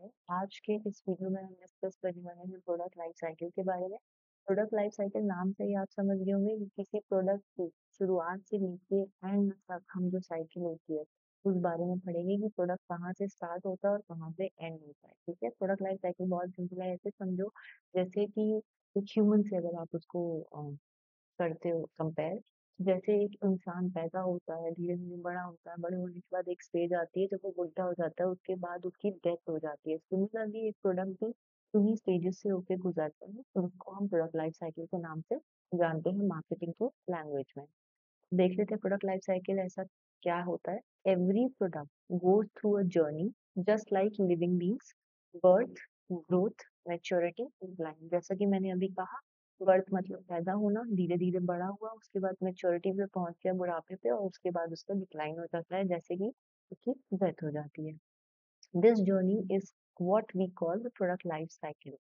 हाय। आज के इस वीडियो में हम डिस्कस करने वाले हैं प्रोडक्ट लाइफ साइकिल के बारे में। प्रोडक्ट लाइफ साइकिल नाम से ही आप समझ गए होंगे कि किसी प्रोडक्ट की शुरुआत से लेके एंड तक हम जो साइकिल होती है उस बारे में पढ़ेंगे कि प्रोडक्ट कहाँ से स्टार्ट होता है और कहाँ पे एंड होता है। ठीक है, प्रोडक्ट लाइफ साइकिल बहुत सिंपल है। ऐसे समझो जैसे कि एक ह्यूमन से अगर आप उसको करते हो कंपेयर। जैसे एक इंसान पैदा होता है, धीरे धीरे बड़ा होता है, बड़े होने के बाद एक स्टेज आती है जब वो बुढ़ा हो जाता है, उसके बाद उसकी डेथ हो जाती है। सिमिलरली एक प्रोडक्ट भी इन्हीं स्टेजेस से होके गुजरता है, तो उसको हम प्रोडक्ट लाइफ साइकिल के नाम से जानते हैं मार्केटिंग के लैंग्वेज में। देख लेते हैं प्रोडक्ट लाइफ साइकिल ऐसा क्या होता है। Every product goes through a journey just like living beings, birth, growth, maturity, decline. जैसा कि मैंने अभी कहा, बर्थ मतलब पैदा होना, धीरे धीरे बड़ा हुआ, उसके बाद मैच्योरिटी पे पहुंच गया बुढ़ापे पे, और उसके बाद उसका डिक्लाइन हो जाता है, जैसे कि उसकी डेथ हो जाती है। This journey is what we call the product life cycle.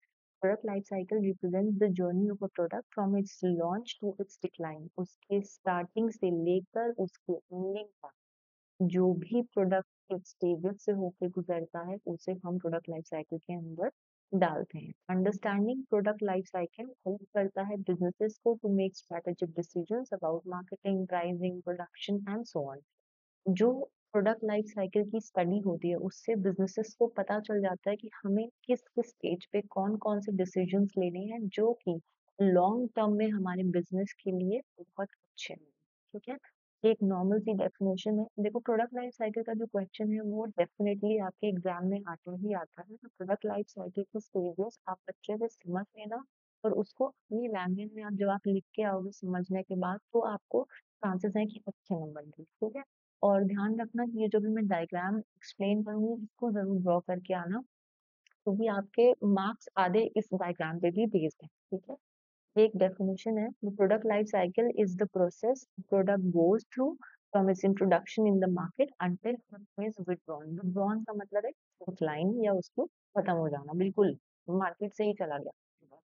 Product life cycle represents the journey of a product from its launch to its decline. उसके स्टार्टिंग से लेकर उसके एंडिंग तक जो भी प्रोडक्ट स्टेजेस से होकर गुजरता है उसे हम प्रोडक्ट लाइफ साइकिल के अंदर डालते हैं। Understanding product life cycle help करता है बिजनेसेस को to make strategic decisions about marketing, pricing, production and so on. जो प्रोडक्ट लाइफ साइकिल की स्टडी होती है उससे बिजनेसेस को पता चल जाता है कि हमें किस किस स्टेज पे कौन कौन से डिसीजंस लेने हैं जो कि लॉन्ग टर्म में हमारे बिजनेस के लिए बहुत अच्छे हैं। ठीक है, एक नॉर्मल सी डेफिनेशन है। देखो, प्रोडक्ट लाइफ साइकिल का जो क्वेश्चन है वो डेफिनेटली आपके एग्जाम में आता ही आता है। तो प्रोडक्ट लाइफ साइकिल के स्टेजेस आप अच्छे से समझ लेना, और उसको अपनी लैंग्वेज में आप जब आप लिख के आओगे समझने के बाद, तो आपको चांसेस है कि अच्छे नंबर मिले। ठीक है, और ध्यान रखना कि ये जो भी मैं डायग्राम एक्सप्लेन करूंगी इसको जरूर ड्रॉ करके आना, क्योंकि आपके मार्क्स आधे इस डायग्राम पे भी बेस्ड है। ठीक है, एक डेफिनेशन है, the product life cycle is the process product goes through from its introduction in the market until it is withdrawn. Withdrawn का मतलब है डिक्लाइन या उसको खत्म हो जाना, बिल्कुल मार्केट से ही चला गया।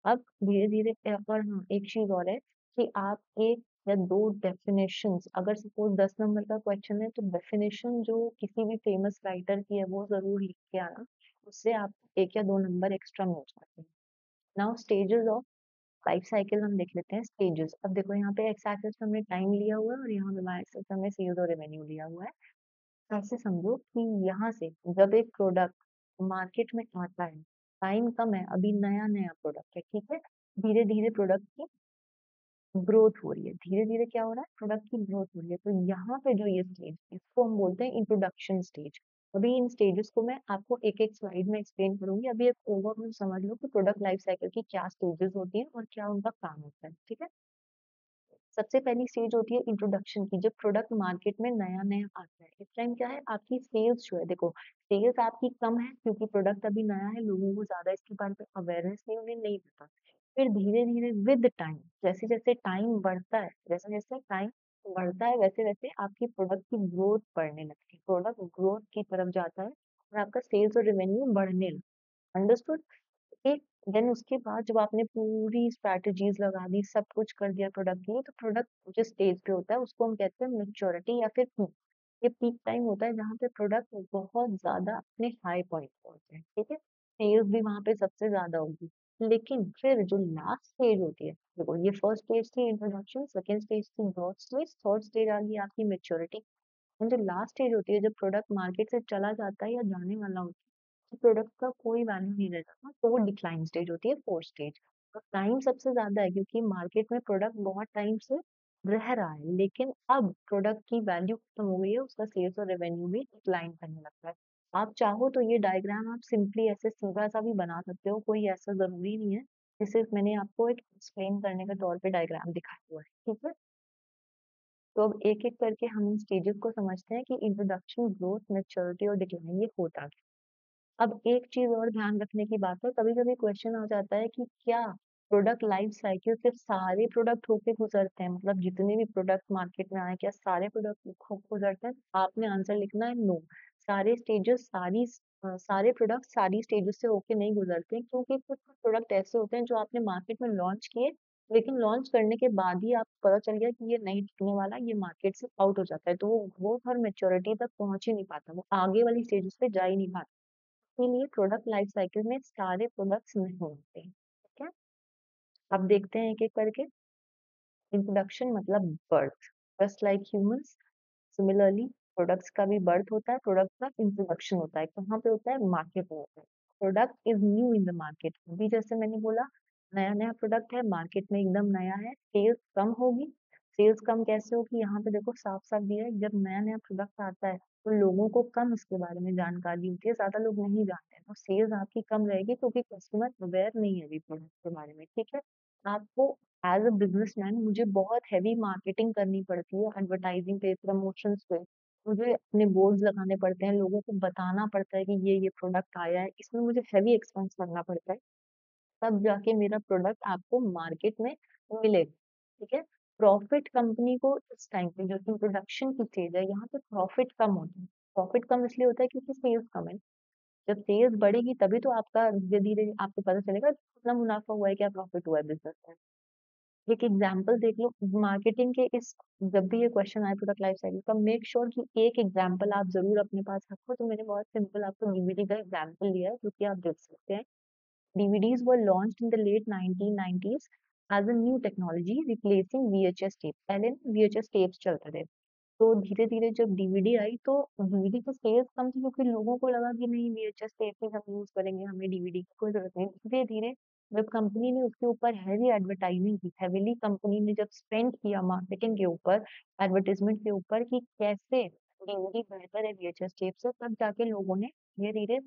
अब धीरे धीरे और हाँ, एक चीज और है कि आप एक या दो डेफिनेशंस, अगर सपोज 10 नंबर का क्वेश्चन है तो डेफिनेशन जो किसी भी फेमस राइटर की है वो जरूर लिख के आना, उससे आप एक या दो नंबर एक्स्ट्रा मिल जाते हैं। Now stages of life cycle हम देख लेते हैं। स्टेजेस, अब देखो यहाँ पे एक्स एक्सिस पे हमने टाइम लिया हुआ है और यहाँ पे वाई एक्सिस पे हमने सेल्स और रेवेन्यू लिया हुआ है। ऐसे समझो कि यहाँ से जब एक प्रोडक्ट मार्केट में आता है, टाइम कम है, अभी नया नया प्रोडक्ट है, ठीक है, धीरे धीरे प्रोडक्ट की ग्रोथ हो रही है। धीरे धीरे क्या हो रहा है, प्रोडक्ट की ग्रोथ हो रही है। तो यहाँ पे जो ये स्टेज, इसको हम बोलते हैं इंट्रोडक्शन स्टेज। अभी इन स्टेजेस को मैं आपको एक एक स्लाइड में एक्सप्लेन करूंगी। अभी एक ओवरव्यू समझ लो कि प्रोडक्ट लाइफ साइकिल की क्या स्टेजेस होती है और क्या उनका काम होता है। ठीक है, सबसे पहली स्टेज होती है इंट्रोडक्शन की, जब प्रोडक्ट मार्केट में नया नया आता है। इस टाइम क्या है, आपकी सेल्स जो है, देखो सेल्स आपकी कम है क्योंकि प्रोडक्ट अभी नया है, लोगों को ज्यादा इसके बारे में अवेयरनेस नहीं, उन्हें नहीं पता। फिर धीरे धीरे विद टाइम, जैसे जैसे टाइम बढ़ता है, जैसे जैसे टाइम बढ़ता है, वैसे वैसे आपकी प्रोडक्ट की ग्रोथ बढ़ने लगती है, प्रोडक्ट ग्रोथ की तरफ जाता है और आपका सेल्स और रेवेन्यू बढ़ने लगता है। अंडरस्टूड। एक देन उसके बाद जब आपने पूरी स्ट्रैटेजीज लगा दी, सब कुछ कर दिया प्रोडक्ट के लिए, तो प्रोडक्ट जिस स्टेज पे होता है उसको हम कहते हैं मेच्योरिटी या फिर पीक। ये पीक टाइम होता है जहाँ पे प्रोडक्ट बहुत ज्यादा अपने हाई पॉइंट पे होते हैं। ठीक है, सेल्स भी वहां पे सबसे ज्यादा होगी। लेकिन फिर जो लास्ट स्टेज होती है, देखो ये फर्स्ट स्टेज थी इंट्रोडक्शन, सेकेंड स्टेज थी ग्रोथ स्टेज, थर्ड स्टेज आ गई आपकी मेच्योरिटी। और जो लास्ट स्टेज होती है, जब प्रोडक्ट मार्केट से चला जाता है या जाने वाला होता है, तो प्रोडक्ट का कोई वैल्यू नहीं रहता था, तो वो डिक्लाइन स्टेज होती है, फोर्थ स्टेज। और टाइम सबसे ज्यादा है क्योंकि मार्केट में प्रोडक्ट बहुत टाइम से रह रहा है, लेकिन अब प्रोडक्ट की वैल्यू खत्म हो गई है, उसका सेल्स और रेवेन्यू भी डिक्लाइन करने लगता है। आप चाहो तो ये डायग्राम आप सिंपली ऐसे सीधा सा भी बना सकते हो, कोई ऐसा जरूरी नहीं है कि सिर्फ मैंने आपको एक एक्सप्लेन करने के तौर पे डायग्राम दिखाया हुआ है। ठीक है, तो अब एक एक करके हम इन स्टेजेस को समझते हैं कि इंट्रोडक्शन, ग्रोथ, मैच्योरिटी और डिक्लाइन ये होता क्या। अब एक चीज और ध्यान रखने की बात है, कभी कभी क्वेश्चन आ जाता है कि क्या प्रोडक्ट लाइफ साइकिल सिर्फ सारे प्रोडक्ट होके गुजरते हैं, मतलब जितने भी प्रोडक्ट मार्केट में आए क्या सारे प्रोडक्ट गुजरते हैं। आपने आंसर लिखना है नो। सारे स्टेजेस, सारे प्रोडक्ट सारी स्टेजेस से होके नहीं गुजरते हैं, क्योंकि कुछ प्रोडक्ट ऐसे होते हैं जो आपने मार्केट में लॉन्च किए, लेकिन लॉन्च करने के बाद ही आपको पता चल गया कि ये नहीं टिकने वाला, ये मार्केट से आउट हो जाता है, तो वो ग्रोथ और मेच्योरिटी तक पहुंच ही नहीं पाता, वो आगे वाली स्टेजेस पे जा ही नहीं पाता। इसीलिए प्रोडक्ट लाइफ साइकिल में सारे प्रोडक्ट्स नहीं होते, ठीक है? अब देखते हैं एक-एक करके। इंट्रोडक्शन मतलब birth, just like humans similarly products का भी बर्थ होता है, प्रोडक्ट का इंट्रोडक्शन होता है। कहाँ पे होता है? मार्केट में होता है। Product is new in the market, अभी जैसे मैंने बोला नया नया प्रोडक्ट है, मार्केट में एकदम नया है, सेल्स कम होगी। सेल्स कम कैसे होगी? यहाँ पे देखो साफ साफ दिया है, जब नया नया प्रोडक्ट आता है तो लोगों को कम उसके बारे में जानकारी होती है, ज्यादा लोग नहीं जानते हैं, तो सेल्स आपकी कम रहेगी क्योंकि कस्टमर अवेयर नहीं है अभी प्रोडक्ट के बारे में, ठीक है? आपको एज अ बिजनेसमैन मुझे बहुत हैवी मार्केटिंग करनी पड़ती है, एडवर्टाइजिंग पे, प्रमोशंस पे। मुझे अपने बोर्ड्स लगाने पड़ते हैं, लोगों को बताना पड़ता है कि ये प्रोडक्ट आया है, इसमें मुझे हैवी एक्सपेंस करना पड़ता है, तब जाके मेरा प्रोडक्ट आपको मार्केट में मिलेगा, ठीक है? प्रॉफिट कंपनी को इस टाइम पे जो इंट्रोडक्शन की स्टेज है, यहाँ पे प्रॉफिट कम होता है। प्रॉफिट कम इसलिए होता है क्योंकि सेल्स कम है। जब सेल्स बढ़ेगी तभी तो आपका धीरे धीरे आपको पता चलेगा कि कितना मुनाफा हुआ है, क्या प्रॉफिट हुआ है बिजनेस में। एक एग्जाम्पल देख लो मार्केटिंग के इस, जब भी ये क्वेश्चन आए प्रोडक्ट लाइफ साइकिल का, मेक श्योर कि एक एग्जाम्पल आप जरूर अपने पास रखो। तो मैंने बहुत सिंपल आपको डीवीडी का एग्जाम्पल लिया है जो कि आप देख सकते हैं। DVDs were launched in the late 1990s as a new technology replacing VHS tape. पहले ना VHS tapes चलते थे, तो धीरे धीरे जब डीवीडी आई तो डीवीडी की सेल्स कम थी क्योंकि लोगों को लगा कि नहीं VHS टेप ही हम यूज करेंगे, हमें डीवीडी की कोई जरूरत नहीं। धीरे धीरे जब कंपनी ने उसके ऊपर हैवी एडवर्टाइजिंग की, हैवीली कंपनी ने जब स्पेंड किया मार्केटिंग के ऊपर, एडवर्टाइजमेंट के ऊपर कि कैसे डीवीडी बेहतर है VHS टेप से, तब जाके लोगों ने धीरे धीरे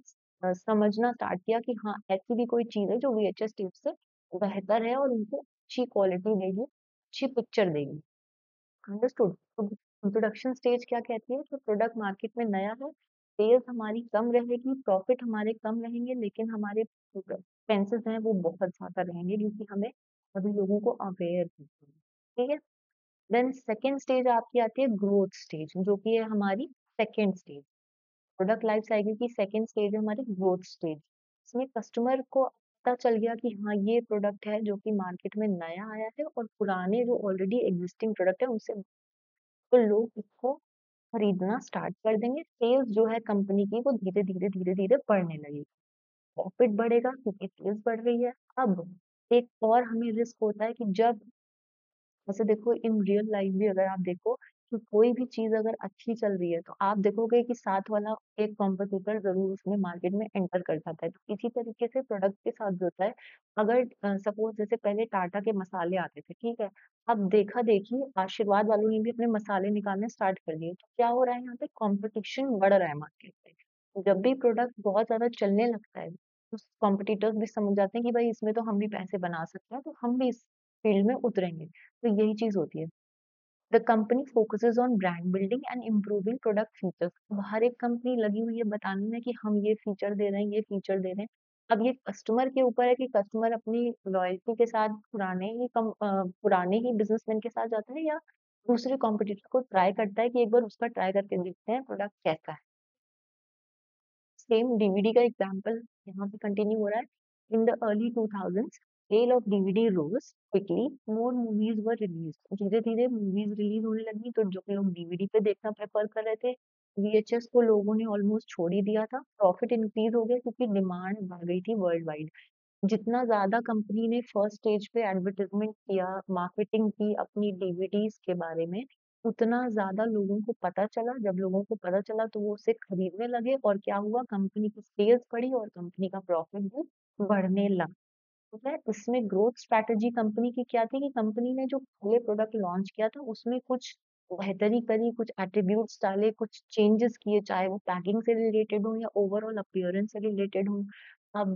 समझना स्टार्ट किया कि हाँ ऐसी भी कोई चीज है जो VHS टेप से बेहतर है और उनको अच्छी क्वालिटी देगी, अच्छी पिक्चर देगी। अंडरस्टूड? इंट्रोडक्शन स्टेज क्या कहती है कि प्रोडक्ट मार्केट में नया है, सेल्स हमारी कम रहेगी, प्रॉफिट हमारे कम रहेंगे, लेकिन हमारे एक्सपेंसेस हैं वो बहुत ज्यादा रहेंगे क्योंकि हमें अभी लोगों को अवेयर करना है, ठीक है? देन सेकेंड स्टेज आपकी आती है ग्रोथ स्टेज, जो कि है हमारी second stage. Product life cycle की सेकेंड स्टेज है हमारी ग्रोथ स्टेज। इसमें कस्टमर को पता चल गया कि हाँ ये प्रोडक्ट है जो कि मार्केट में नया आया है और पुराने जो ऑलरेडी एग्जिस्टिंग प्रोडक्ट है उनसे, तो लोग इसको खरीदना स्टार्ट कर देंगे। सेल्स जो है कंपनी की वो धीरे धीरे बढ़ने लगेगी, प्रॉफिट बढ़ेगा क्योंकि सेल्स बढ़ रही है। अब एक और हमें रिस्क होता है कि जब, वैसे देखो इन रियल लाइफ भी अगर आप देखो कि कोई भी चीज अगर अच्छी चल रही है तो आप देखोगे कि साथ वाला एक कॉम्पिटिटर जरूर उसमें मार्केट में एंटर कर जाता है। तो इसी तरीके से प्रोडक्ट के साथ जो होता है, अगर सपोज जैसे पहले टाटा के मसाले आते थे, ठीक है, अब देखा देखी आशीर्वाद वालों ने भी अपने मसाले निकालने स्टार्ट कर दिए, तो क्या हो रहा है यहाँ पे? कॉम्पिटिशन बढ़ रहा है मार्केट में। जब भी प्रोडक्ट बहुत ज्यादा चलने लगता है तो कॉम्पिटिटर्स भी समझ जाते हैं कि भाई इसमें तो हम भी पैसे बना सकते हैं, तो हम भी इस फील्ड में उतरेंगे। तो यही चीज होती है। The company focuses on brand building and improving product features. अब हर एक कंपनी लगी हुई है बताने में कि हम ये फीचर दे रहे हैं, ये फीचर दे रहे हैं। अब ये कस्टमर के ऊपर है कि कस्टमर अपनी लॉयल्टी के साथ पुराने ही बिजनेसमैन के साथ जाता है या दूसरे कॉम्पिटिटर को ट्राई करता है कि एक बार उसका ट्राई करके देखते हैं प्रोडक्ट कैसा है। सेम डीवीडी का एग्जांपल यहाँ पे कंटिन्यू हो रहा है। In the early 2000s sale of DVD rose quickly, more movies were release. धीरे धीरे मूवीज रिलीज होने लगी तो जो लोग डीवीडी पे देखना प्रेफर कर रहे थे, वीएचएस को लोगों ने ऑलमोस्ट छोड़ ही दिया था। प्रॉफिट इंक्रीज हो गया क्योंकि डिमांड बढ़ गई थी वर्ल्ड वाइड। जितना ज्यादा कंपनी ने फर्स्ट स्टेज पे एडवर्टाइजमेंट किया, मार्केटिंग की अपनी डीवीडीज के बारे में, उतना ज्यादा लोगों को पता चला। जब लोगों को पता चला तो वो उसे खरीदने लगे और क्या हुआ, कंपनी की सेल्स बढ़ी और कंपनी का प्रॉफिट भी बढ़ने लगा। ठीक है, इसमें ग्रोथ स्ट्रैटेजी कंपनी की क्या थी कि कंपनी ने जो पहले प्रोडक्ट लॉन्च किया था उसमें कुछ बेहतरी करी, कुछ एट्रीब्यूट्स डाले, कुछ चेंजेस किए, चाहे वो पैकिंग से रिलेटेड हो या ओवरऑल अपीयरेंस से रिलेटेड हो। अब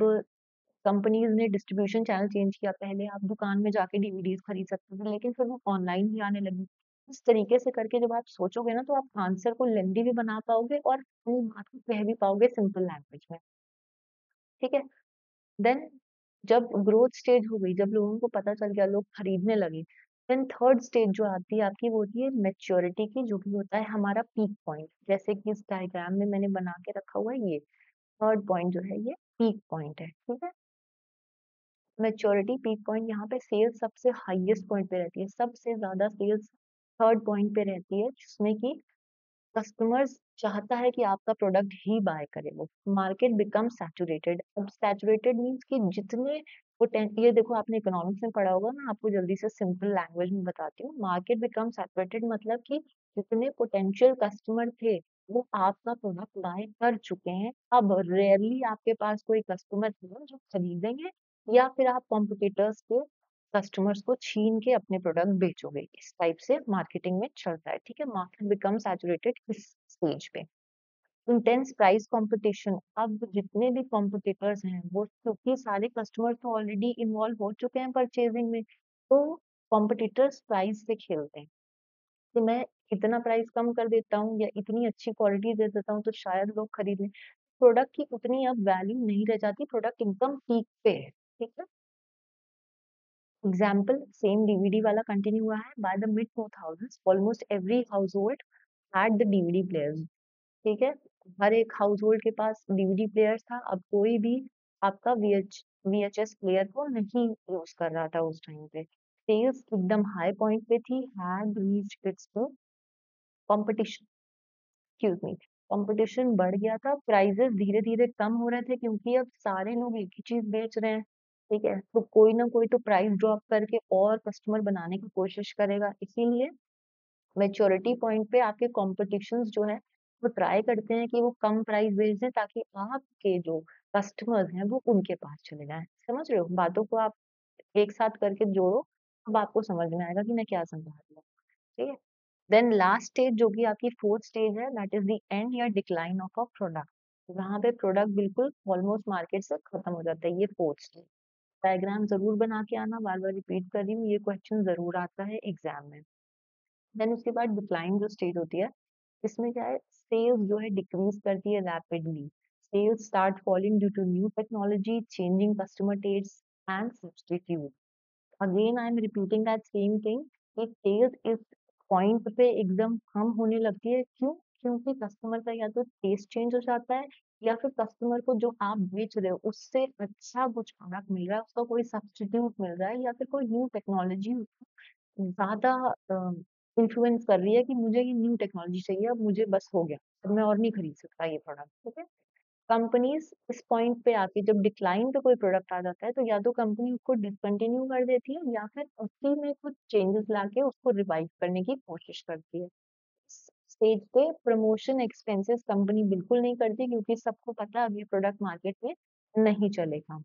कंपनीज ने डिस्ट्रीब्यूशन चैनल चेंज किया, पहले आप दुकान में जाके डीवीडीज खरीद सकते थे लेकिन फिर वो ऑनलाइन भी आने लगी। इस तरीके से करके जब आप सोचोगे ना तो आप आंसर को लेंदी भी बना पाओगे और अपनी बात को कह भी पाओगे सिंपल लैंग्वेज में, ठीक है? देन जब ग्रोथ स्टेज हो गई, जब लोगों को पता चल गया, लोग खरीदने लगे, देन थर्ड स्टेज जो आती है आपकी वो होती है मेच्योरिटी की, जो कि होता है हमारा पीक पॉइंट। जैसे कि इस डायग्राम में मैंने बना के रखा हुआ है, ये थर्ड पॉइंट जो है ये पीक पॉइंट है, ठीक है? मैच्योरिटी पीक पॉइंट, यहाँ पे सेल्स सबसे हाईएस्ट पॉइंट पे रहती है, सबसे ज्यादा सेल्स थर्ड पॉइंट पे रहती है, जिसमें कि कस्टमर्स चाहता है कि आपका प्रोडक्ट ही बाय करे वो। Market become saturated. अब सैचुरेटेड मीन्स कि जितने ये देखो आपने इकोनॉमिक्स में पढ़ा होगा, मैं आपको जल्दी से सिंपल लैंग्वेज में बताती हूँ। मार्केट बिकम सैचुरेटेड मतलब कि जितने पोटेंशियल कस्टमर थे वो आपका प्रोडक्ट बाय कर चुके हैं। अब रेयरली आपके पास कोई कस्टमर है जो खरीदेंगे, या फिर आप कॉम्पिटिटर्स के कस्टमर्स को छीन के अपने प्रोडक्ट बेचोगे। इस टाइप से मार्केटिंग में चलता है, ठीक है। मार्केट बिकम सैचुरेटेड इस स्टेज पे। Intense price competition. अब जितने भी कॉम्पिटिटर्स हैं वो, क्योंकि सारे कस्टमर तो ऑलरेडी इन्वॉल्व हो चुके हैं परचेजिंग में, तो कॉम्पिटिटर्स प्राइस से खेलते हैं कि मैं इतना प्राइस कम कर देता हूँ या इतनी अच्छी क्वालिटी दे देता हूँ तो शायद लोग खरीद लें। प्रोडक्ट की उतनी अब वैल्यू नहीं रह जाती, प्रोडक्ट एकदम पीक पे है, ठीक है। एग्जाम्पल सेम डीवीडी वाला कंटिन्यू हुआ है। By the mid 2000s almost every house hold had the DVD players, ठीक है। हर एक हाउस होल्ड के पास डीवीडी प्लेयर था। अब कोई भी आपका वीएचएस प्लेयर को नहीं यूज कर रहा था उस टाइम पे। सेल्स एकदम हाई पॉइंट पे थी। Had reached it's competition, excuse me, competition बढ़ गया था। प्राइजेस धीरे धीरे कम हो रहे थे क्योंकि अब सारे लोग एक ही चीज बेच रहे हैं, ठीक है। तो कोई ना कोई तो प्राइस ड्रॉप करके और कस्टमर बनाने की कोशिश करेगा। इसीलिए मेच्योरिटी पॉइंट पे आपके कॉम्पिटिशन्स जो है वो ट्राई करते हैं कि वो कम प्राइस बेच दें ताकि आपके जो कस्टमर्स हैं वो उनके पास चले जाएं। समझ रहे हो बातों को? आप एक साथ करके जोड़ो, अब आपको समझ में आएगा कि मैं क्या समझा रही हूँ, ठीक है। देन लास्ट स्टेज जो कि आपकी फोर्थ स्टेज है, दैट इज द एंड या डिक्लाइन ऑफ अ प्रोडक्ट। वहां पे प्रोडक्ट बिल्कुल ऑलमोस्ट मार्केट से खत्म हो जाता है, ये फोर्थ स्टेज। डायग्राम जरूर बना के आना, बार बार रिपीट कर रही हूँ, ये क्वेश्चन जरूर आता है एग्जाम में। देन उसके बाद डिक्लाइन जो स्टेज होती है, इसमें क्या है, सेल्स जो है डिक्रीज करती है rapidly. Sales start falling due to new technology, changing customer taste and substitute. Again I am repeating that same thing कि सेल्स इस पॉइंट पे एकदम कम होने लगती है। क्यों? क्योंकि कस्टमर का या तो टेस्ट चेंज हो जाता है, या फिर कस्टमर को जो आप बेच रहे हो उससे अच्छा कुछ प्रोडक्ट मिल रहा है, उसका कोई सब्स्टिट्यूट मिल रहा है, या फिर कोई न्यू टेक्नोलॉजी ज्यादा इन्फ्लुएंस कर रही है कि मुझे ये न्यू टेक्नोलॉजी चाहिए, अब मुझे बस हो गया, अब मैं और नहीं खरीद सकता ये प्रोडक्ट, ठीक है। कंपनीज इस पॉइंट पे आके जब डिक्लाइन पे कोई प्रोडक्ट आ जाता है तो या तो कंपनी उसको डिसकंटिन्यू कर देती है, या फिर उसी में कुछ चेंजेस लाके उसको रिवाइव करने की कोशिश करती है। स्टेज पे प्रमोशन एक्सपेंसेस कंपनी बिल्कुल नहीं करती क्योंकि सबको पता है अब ये प्रोडक्ट मार्केट में नहीं चलेगा।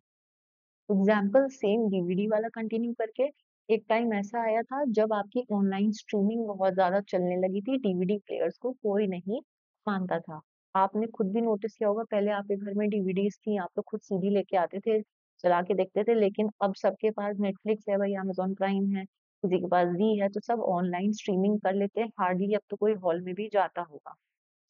एग्जाम्पल सेम डीवीडी वाला कंटिन्यू करके, एक टाइम ऐसा आया था जब आपकी ऑनलाइन स्ट्रीमिंग बहुत ज्यादा चलने लगी थी, डीवीडी प्लेयर्स को कोई नहीं मानता था। आपने खुद भी नोटिस किया होगा, पहले आपके घर में डीवीडीज थी, आप तो खुद सीडी लेके आते थे, चला के देखते थे। लेकिन अब सबके पास नेटफ्लिक्स है भाई, अमेजोन प्राइम है, किसी के पास वी है, तो सब ऑनलाइन स्ट्रीमिंग कर लेते हैं। हार्डली अब तो कोई हॉल में भी जाता होगा।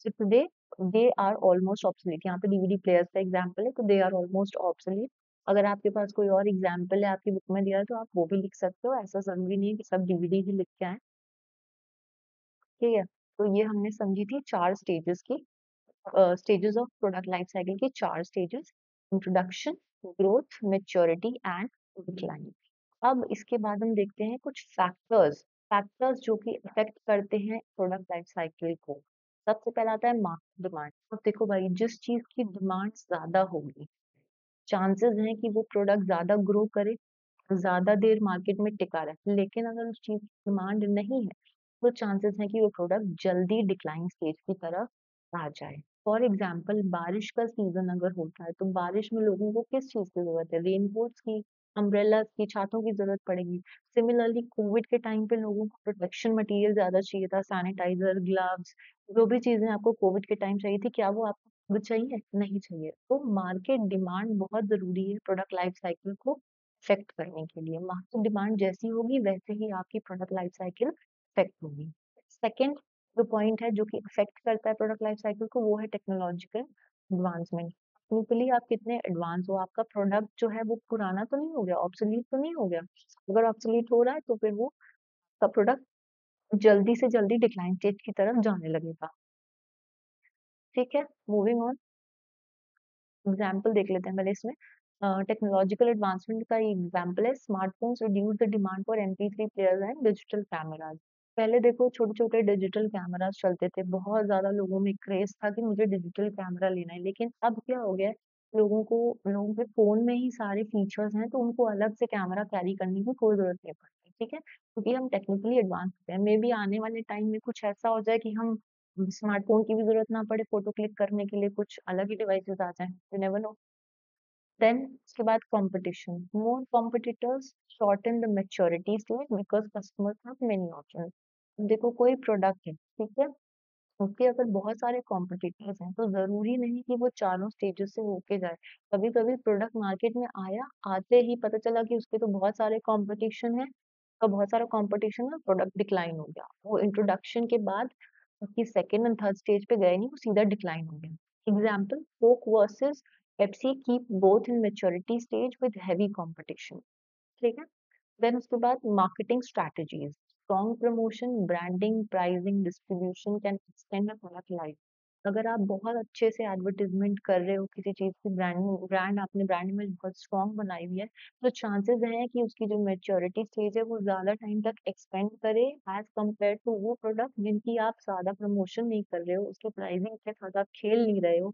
So today they are almost obsolete। यहाँ पे डीवीडी प्लेयर्स का एग्जांपल है, तो दे आर ऑलमोस्ट ऑब्सोलीट। अगर आपके पास कोई और एग्जांपल है आपकी बुक में दिया है तो आप वो भी लिख सकते हो, ऐसा जरूरी नहीं है कि सब डीवीडी ही लिख के आए, ठीक है। तो ये हमने समझी थी चार स्टेजेस की, stages of product life cycle की चार stages: introduction, growth, maturity and decline. अब इसके बाद हम देखते हैं कुछ फैक्टर्स, फैक्टर्स जो कि अफेक्ट करते हैं प्रोडक्ट लाइफ साइकिल को। सबसे पहला आता है मार्केट डिमांड। अब देखो भाई, जिस चीज की डिमांड ज्यादा होगी, चांसेस हैं कि वो प्रोडक्ट ज्यादा ग्रो करे, ज्यादा देर मार्केट में टिका रहे। लेकिन अगर उस चीज की डिमांड नहीं है तो चांसेस है कि वो प्रोडक्ट जल्दी डिक्लाइन स्टेज की तरफ आ जाए। फॉर एग्जाम्पल, बारिश का सीजन अगर होता है तो बारिश में लोगों को किस चीज की जरूरत है? रेनकोट्स की, अम्ब्रेलास की, छातों की जरूरत पड़ेगी। सिमिलरली कोविड के टाइम पे लोगों को प्रोटेक्शन मटेरियल ज्यादा चाहिए था, सैनिटाइजर, ग्लव्स, जो भी चीजें आपको कोविड के टाइम चाहिए थी, क्या वो आपको अब चाहिए? नहीं चाहिए। तो मार्केट डिमांड बहुत जरूरी है प्रोडक्ट लाइफ साइकिल को इफेक्ट करने के लिए। मार्केट डिमांड जैसी होगी वैसे ही आपकी प्रोडक्ट लाइफ साइकिल इफेक्ट होगी। सेकेंड जो पॉइंट है जो कि इफेक्ट करता है प्रोडक्ट लाइफ साइकिल को, वो है टेक्नोलॉजिकल एडवांसमेंट। टेक्निकली आप कितने एडवांस हो, आपका प्रोडक्ट जो है वो पुराना तो नहीं हो गया, ऑब्सोलीट तो नहीं हो गया। अगर ऑब्सोलीट हो रहा है तो फिर वो का प्रोडक्ट जल्दी से जल्दी डिक्लाइन स्टेज की तरफ जाने लगेगा, ठीक है। मूविंग ऑन, एग्जाम्पल देख लेते हैं पहले इसमें। टेक्नोलॉजिकल एडवांसमेंट का एग्जाम्पल है smartphones reduce the demand for MP3 players and digital cameras. पहले देखो छोटे-छोटे डिजिटल कैमरास चलते थे, बहुत ज़्यादा लोगों में क्रेज़ था कि मुझे डिजिटल कैमरा लेना है। लेकिन अब क्या हो गया है, लोगों के फ़ोन में ही सारे फीचर्स हैं, तो उनको अलग से कैमरा कैरी करने की कोई ज़रूरत नहीं पड़ती, ठीक है? क्योंकि हम टेक्निकली एडवांस हैं। मेबी आने वाले टाइम में कुछ ऐसा हो जाए कि हम स्मार्टफ़ोन की भी ज़रूरत ना पड़े फ़ोटो क्लिक करने के लिए, कुछ अलग ही डिवाइसेज़ आ जाएँ, यू नेवर नो। देन उसके बाद competition, more competitors shorten the maturity stage because customers have many options. देखो कोई प्रोडक्ट है, ठीक है? उसके अगर बहुत सारे कॉम्पिटिटर्स हैं, तो ज़रूरी नहीं कि वो चारों स्टेजेस से होके जाए। कभी-कभी प्रोडक्ट मार्केट में आया, आते ही पता चला कि उसके तो बहुत सारे कॉम्पिटिशन है और बहुत सारा कॉम्पिटिशन है, प्रोडक्ट डिक्लाइन हो गया। वो इंट्रोडक्शन के बाद उसकी सेकंड एंड थर्ड स्टेज पे गए नहीं, वो सीधा डिक्लाइन हो गया। Example Coke versus Pepsi keep both in maturity stage with heavy competition, ठीक है? देन उसके बाद marketing strategies, strong promotion, branding, pricing, distribution can extend a product life. अगर आप बहुत अच्छे से एडवर्टाइजमेंट कर रहे हो किसी चीज की, ब्रांड आपने ब्रांड इमेज बहुत स्ट्रॉन्ग बनाई हुई है, तो चांसेस हैं कि उसकी जो मेच्योरिटी स्टेज है वो ज्यादा टाइम तक एक्सपेंड करे एज कम्पेयर टू वो प्रोडक्ट जिनकी आप ज्यादा प्रमोशन नहीं कर रहे हो, उसके प्राइसिंग के साथ आप खेल नहीं रहे हो,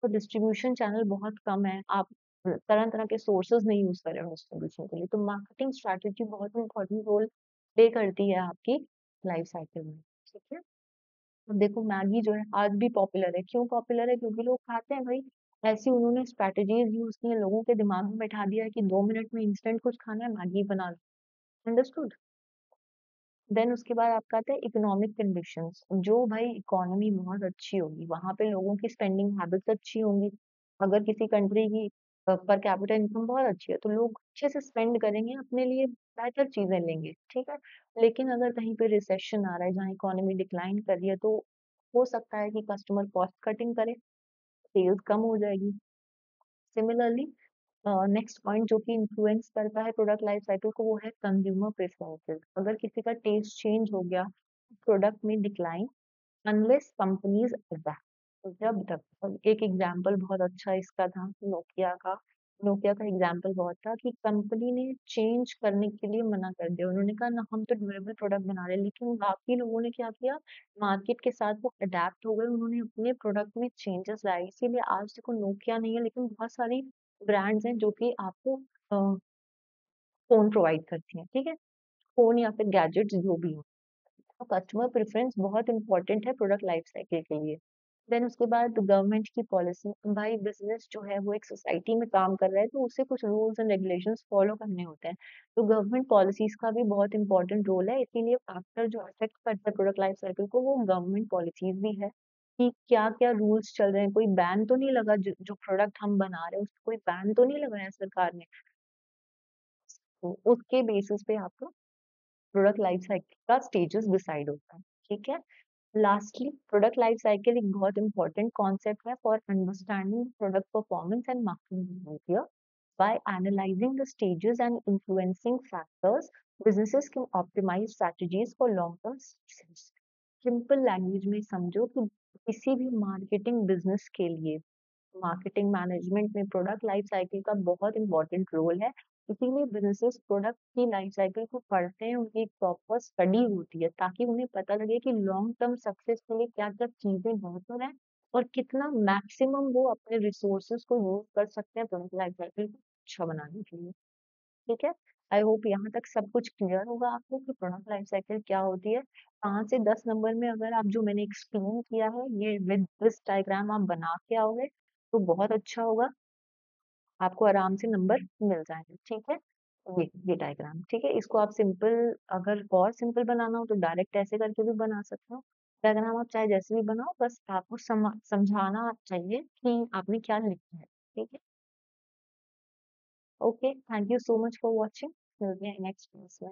तो डिस्ट्रीब्यूशन चैनल बहुत कम है, आप तरह-तरह के सोर्सेज़ नहीं यूज़ कर रहे हो डिस्ट्रीब्यूशन के लिए, तो मार्केटिंग स्ट्रैटेजी बहुत इम्पोर्टेंट रोल प्ले करती है आपकी लाइफ साइकिल में, ठीक है? अब देखो मैगी जो है आज भी पॉपुलर है, क्यों पॉपुलर है? क्योंकि लोग खाते हैं भाई, ऐसी उन्होंने स्ट्रैटेजीज़ यूज़ की हैं, लोगों के दिमाग में बैठा दिया है कि 2 मिनट में इंस्टेंट कुछ खाना है, मैगी बना लो, अंडरस्टूड? देन उसके बाद आपका आता है इकोनॉमिक कंडीशंस, जो भाई इकोनॉमी बहुत अच्छी होगी वहां पे लोगों की स्पेंडिंग हैबिट्स अच्छी होंगी। अगर किसी कंट्री की पर कैपिटा इनकम बहुत अच्छी है तो लोग अच्छे से स्पेंड करेंगे, अपने लिए बेहतर चीजें लेंगे, ठीक है? लेकिन अगर कहीं पे रिसेशन आ रहा है जहाँ इकोनॉमी डिक्लाइन कर रही है, तो हो सकता है कि कस्टमर कॉस्ट कटिंग करे, सेल्स कम हो जाएगी। सिमिलरली नेक्स्ट पॉइंट जो कि इन्फ्लुएंस करता है प्रोडक्ट लाइफ साइकिल को, वो है कंज्यूमर प्रेफरेंसेस। अगर किसी का टेस्ट चेंज हो गया, प्रोडक्ट में डिक्लाइन अनलेस कंपनीज अडेप्ट। तो जब तक, और एक एग्जांपल बहुत अच्छा इसका था नोकिया का। नोकिया का एग्जांपल बहुत था कि कंपनी ने चेंज करने के लिए मना कर दिया, उन्होंने कहा ना हम तो ड्यूरेबल प्रोडक्ट बना रहे हैं, लेकिन बाकी लोगों ने क्या किया, मार्केट के साथ वो अडेप्ट हो गए, उन्होंने अपने प्रोडक्ट में चेंजेस लाए, इसीलिए आज देखो नोकिया नहीं है लेकिन बहुत सारी ब्रांड्स हैं जो कि आपको फोन प्रोवाइड करती हैं, ठीक है? फोन या फिर गैजेट्स जो भी हो, तो कस्टमर प्रेफरेंस बहुत इंपॉर्टेंट है प्रोडक्ट लाइफ साइकिल के लिए। देन उसके बाद गवर्नमेंट की पॉलिसी, भाई बिजनेस जो है वो एक सोसाइटी में काम कर रहा है तो उसे कुछ रूल्स एंड रेगुलेशंस फॉलो करने होते हैं, तो गवर्नमेंट पॉलिसीज का भी बहुत इंपॉर्टेंट रोल है, इसीलिए फैक्टर जो अफेक्ट करता है प्रोडक्ट लाइफ साइकिल को वो गवर्नमेंट पॉलिसीज भी है कि क्या क्या रूल्स चल रहे हैं, कोई बैन तो नहीं लगा, जो प्रोडक्ट हम बना रहे हैं उसको कोई बैन तो नहीं लगाया सरकार ने, तो उसके बेसिस पे आपका प्रोडक्ट लाइफ साइकिल का स्टेजेस डिसाइड होता है, ठीक है? लास्टली प्रोडक्ट लाइफ साइकिल एक बहुत इंपॉर्टेंट कॉन्सेप्ट है for understanding product performance and marketing behaviour. By analyzing the stages and influencing factors, businesses can optimize strategies for long-term success. Simple language में समझो कि किसी भी मार्केटिंग बिजनेस के लिए मार्केटिंग मैनेजमेंट में प्रोडक्ट लाइफ साइकिल का बहुत इंपॉर्टेंट रोल है, इसीलिए बिजनेसेस प्रोडक्ट की लाइफ साइकिल को पढ़ते हैं, उनकी एक प्रॉपर स्टडी होती है ताकि उन्हें पता लगे कि लॉन्ग टर्म सक्सेस के लिए क्या क्या चीजें बेहतर हैं और कितना मैक्सिमम वो अपने रिसोर्सेज को यूज कर सकते हैं प्रोडक्ट लाइफ साइकिल को अच्छा बनाने के लिए, ठीक है? आई होप यहाँ तक सब कुछ क्लियर होगा आपको कि प्रोडक्ट लाइफ साइकिल क्या होती है। 5 से 10 नंबर में अगर आप जो मैंने एक्सप्लेन किया है ये विद दिस डायग्राम आप बना के आओगे तो बहुत अच्छा होगा, आपको आराम से नंबर मिल जाएंगे, ठीक है? ये डायग्राम, ठीक है? इसको आप सिंपल, अगर और सिंपल बनाना हो तो डायरेक्ट ऐसे करके भी बना सकते हो। डायग्राम आप चाहे जैसे भी बनाओ, बस आपको समझाना चाहिए कि आपने क्या लिखा है, ठीक है? Okay, thank you so much for watching, मिलते हैं नेक्स्ट क्लास में।